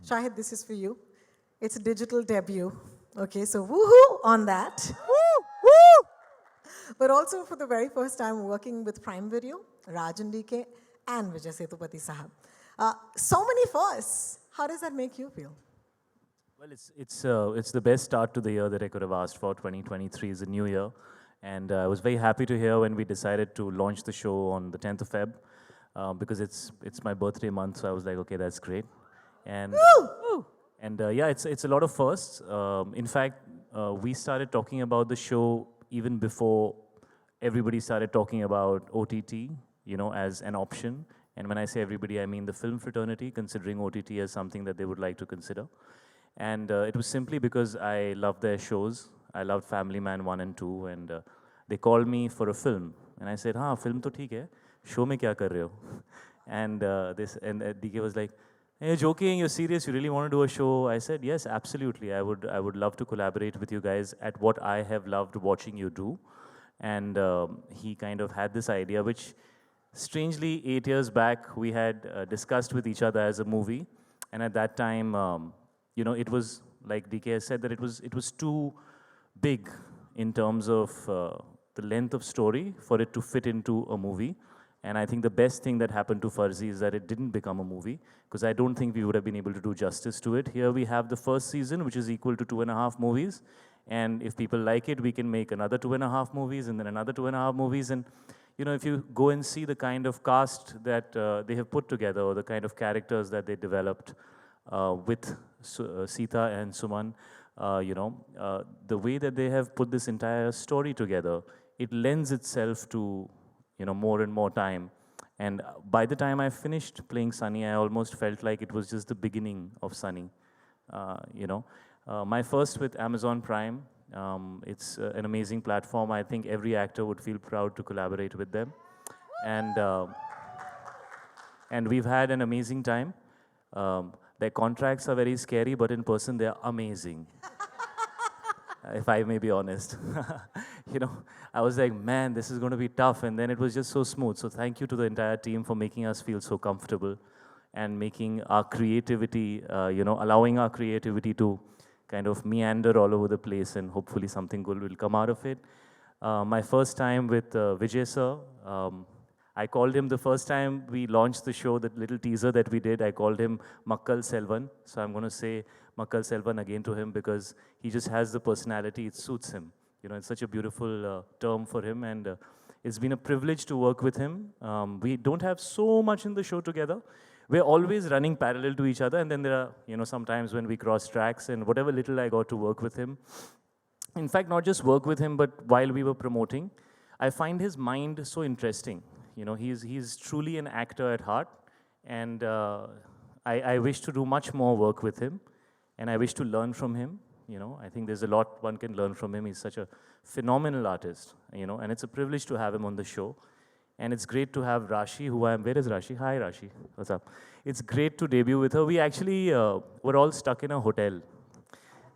Shahid, this is for you. It's a digital debut. Okay, so woohoo on that. Woo! Woo! But also for the very first time working with Prime Video, Rajan DK and Vijay Sethupathi Sahab. So many firsts. How does that make you feel? Well, it's the best start to the year that I could have asked for. 2023 is a new year, and I was very happy to hear when we decided to launch the show on the 10th of Feb, because it's my birthday month. So I was like, okay, that's great, and yeah, it's a lot of firsts. In fact, we started talking about the show even before everybody started talking about OTT, as an option. And when I say everybody, I mean the film fraternity, considering OTT as something that they would like to consider. And it was simply because I loved their shows. I loved Family Man 1 and 2, and they called me for a film. And I said, हाँ, film तो ठीक है, show में क्या कर रहे हो? And DK was like, hey, you're joking, you're serious, you really want to do a show? I said, yes, absolutely. I would love to collaborate with you guys at what I have loved watching you do. And he kind of had this idea, which strangely 8 years back we had discussed with each other as a movie. And at that time, it was, like DK has said, that it was too big in terms of the length of story for it to fit into a movie. And I think the best thing that happened to Farzi is that it didn't become a movie, because I don't think we would have been able to do justice to it. Here we have the first season, which is equal to 2.5 movies. And if people like it, we can make another 2.5 movies and then another 2.5 movies. And, if you go and see the kind of cast that they have put together, or the kind of characters that they developed with Sita and Suman, the way that they have put this entire story together, it lends itself to more and more time. And by the time I finished playing Sunny, I almost felt like it was just the beginning of Sunny. My first with Amazon Prime, it's an amazing platform. I think every actor would feel proud to collaborate with them. And we've had an amazing time. Their contracts are very scary, but in person they are amazing. If I may be honest. I was like, man, this is going to be tough. And then it was just so smooth. So thank you to the entire team for making us feel so comfortable and making our creativity, allowing our creativity to kind of meander all over the place, and hopefully something good will come out of it. My first time with Vijay sir, I called him the first time we launched the show, that little teaser that we did, I called him Makkal Selvan. So I'm going to say Makkal Selvan again to him, because he just has the personality, it suits him. It's such a beautiful term for him, and it's been a privilege to work with him. We don't have so much in the show together. We're always running parallel to each other, and then there are, sometimes when we cross tracks, and whatever little I got to work with him. In fact, not just work with him, but while we were promoting, I find his mind so interesting. He's truly an actor at heart, and I wish to do much more work with him, and I wish to learn from him. I think there's a lot one can learn from him. He's such a phenomenal artist, and it's a privilege to have him on the show. And it's great to have Rashi, where is Rashi? Hi, Rashi. What's up? It's great to debut with her. We actually were all stuck in a hotel,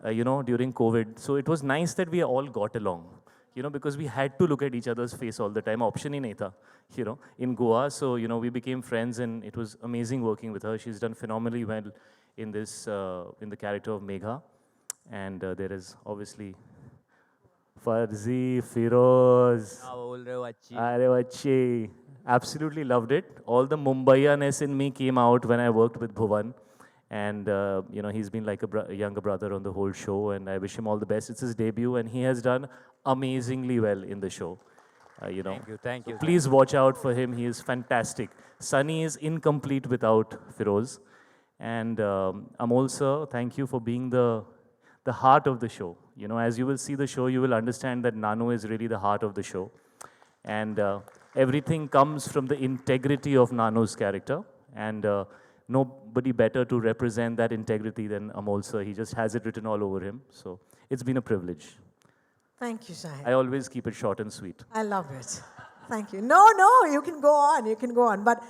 during COVID. So it was nice that we all got along, because we had to look at each other's face all the time. Option hi nahi tha, in Goa. So, we became friends, and it was amazing working with her. She's done phenomenally well in this, in the character of Megha. And there is obviously Farzi, Firoz. Arey absolutely loved it. All the Mumbaiya-ness in me came out when I worked with Bhuvan. And, he's been like a younger brother on the whole show, and I wish him all the best. It's his debut, and he has done amazingly well in the show. Thank you. Please watch out for him. He is fantastic. Sunny is incomplete without Firoz. And Amol sir, thank you for being the heart of the show. As you will see the show, you will understand that Nanu is really the heart of the show. And everything comes from the integrity of Nanu's character. And nobody better to represent that integrity than Amol sir. He just has it written all over him. So it's been a privilege. Thank you, Shahid. I always keep it short and sweet. I love it. Thank you. No, you can go on. But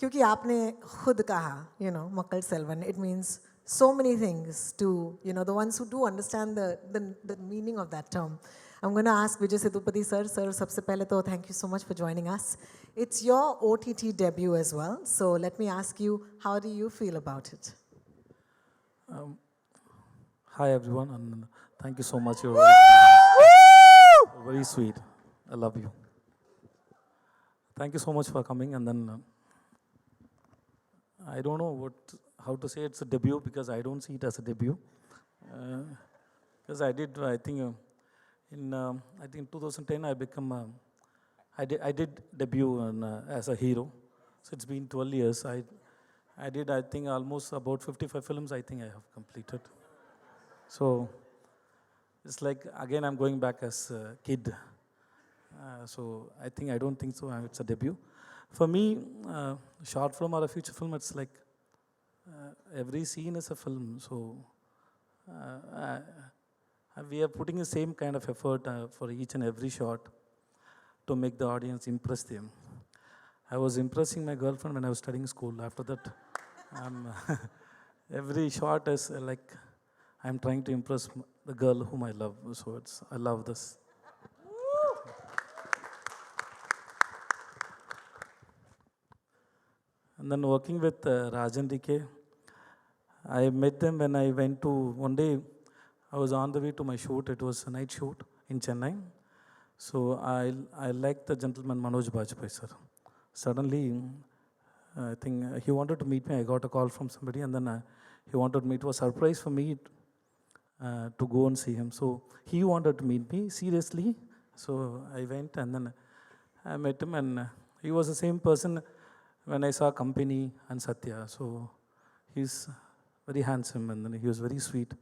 क्योंकि आपने खुद कहा, Makkal Selvan, it means so many things to, the ones who do understand the meaning of that term. I'm going to ask Vijay Sethupathi sir. Sir, sabse pehle to thank you so much for joining us. It's your OTT debut as well. So let me ask you, how do you feel about it? Hi everyone, and thank you so much. You're very sweet. I love you. Thank you so much for coming. And then I don't know how to say it's a debut because I don't see it as a debut. Because I think I think 2010 I did debut as a hero. So it's been 12 years. I think almost about 55 films. I think I have completed. So it's like again I'm going back as a kid. So I don't think so. It's a debut. For me, short film or a feature film, it's like every scene is a film. So we are putting the same kind of effort for each and every shot to make the audience impress them. I was impressing my girlfriend when I was studying school. After that, every shot is like I'm trying to impress the girl whom I love. So I love this. And then working with Rajan DK, I met them when I went to, one day I was on the way to my shoot. It was a night shoot in Chennai. So I liked the gentleman Manoj Bajpayee, sir. Suddenly, I think he wanted to meet me. I got a call from somebody and then he wanted me. It was a surprise for me to go and see him. So he wanted to meet me, seriously. So I went and then I met him and he was the same person when I saw Company and Satya. So he's very handsome and then he was very sweet.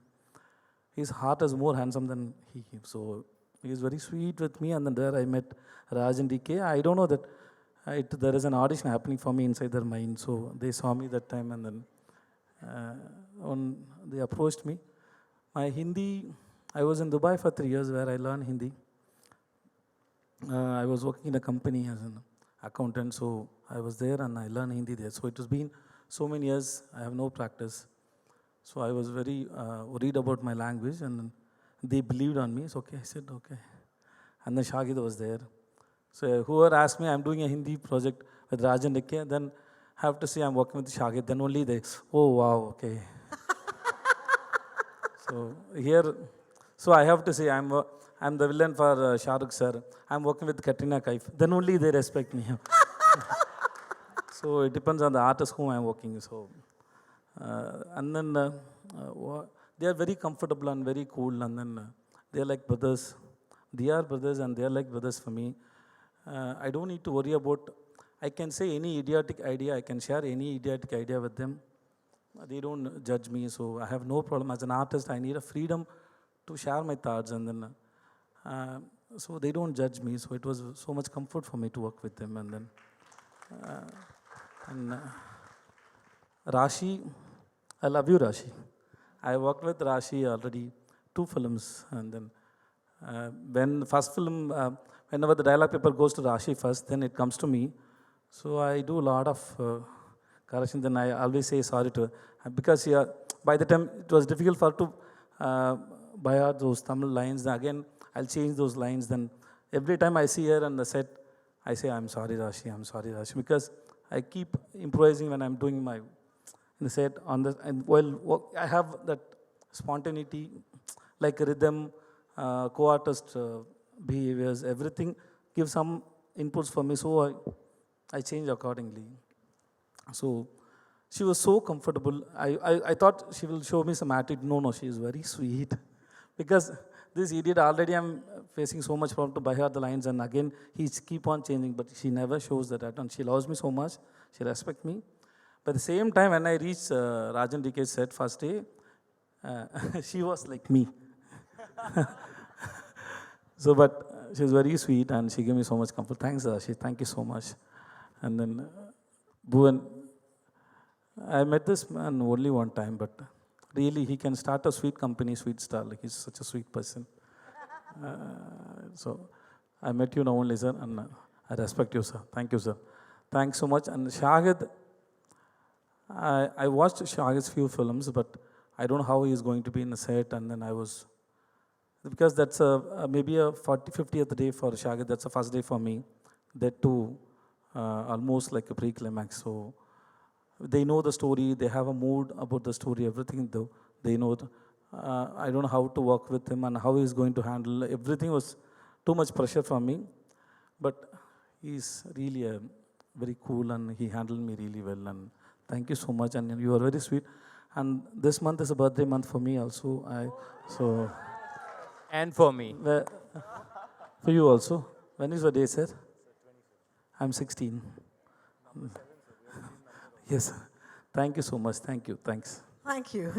His heart is more handsome than he. So he is very sweet with me and then there I met Raj and DK. I don't know that there is an audition happening for me inside their mind. So they saw me that time and then they approached me. My Hindi, I was in Dubai for 3 years where I learned Hindi. I was working in a company as an accountant, so I was there and I learned Hindi there. So it has been so many years, I have no practice. So I was very worried about my language and they believed on me. So okay, I said okay. And then Shahid was there. So whoever asked me, I'm doing a Hindi project with Rajan Dikke, then I have to say I'm working with Shahid. Then only they, oh wow, okay. So here, so I have to say I'm the villain for Shah Rukh sir. I'm working with Katrina Kaif. Then only they respect me. So it depends on the artist whom I'm working. So and then they are very comfortable and very cool. And then they are like brothers. They are brothers and they are like brothers for me. I don't need to worry about. I can say any idiotic idea. I can share any idiotic idea with them. They don't judge me, so I have no problem. As an artist, I need a freedom to share my thoughts, and then so they don't judge me. So it was so much comfort for me to work with them, and then Rashi, I love you, Rashi. I worked with Rashi already 2 films, and then when first film, whenever the dialogue paper goes to Rashi first, then it comes to me. So I do a lot of correction. Then I always say sorry to her because by the time it was difficult for her to buy out those Tamil lines. Then again, I'll change those lines. Then every time I see her on the set, I say, I'm sorry, Rashi, because I keep improvising when I'm doing my in the set and while I have that spontaneity, like rhythm, co-artist behaviors, everything gives some inputs for me. So I change accordingly. So she was so comfortable. I thought she will show me some attitude. No, she is very sweet. Because this idiot already I'm facing so much problem to buy her the lines and again he's keep on changing, but she never shows that and she loves me so much. She respects me. But at the same time when I reached Rajan DK's set first day, she was like me. So but she's very sweet and she gave me so much comfort. Thanks Rashi, thank you so much. And then Bhuvan, I met this man only one time, but really he can start a sweet company, sweet star. Like he's such a sweet person. So I met you now only, sir, and I respect you, sir. Thank you, sir. Thanks so much. And Shahid, I watched Shahid's few films, but I don't know how he is going to be in the set. And then I was, because that's maybe a 50th day for Shahid. That's the first day for me. That too, almost like a pre-climax. So they know the story, they have a mood about the story, everything though. They know I don't know how to work with him and how he's going to handle. Everything was too much pressure from me. But he's really a very cool and he handled me really well. And thank you so much. And you are very sweet. And this month is a birthday month for me also. So And for me. for you also. When is your day, sir? I'm 16. Yes. Thank you so much. Thank you. Thanks. Thank you.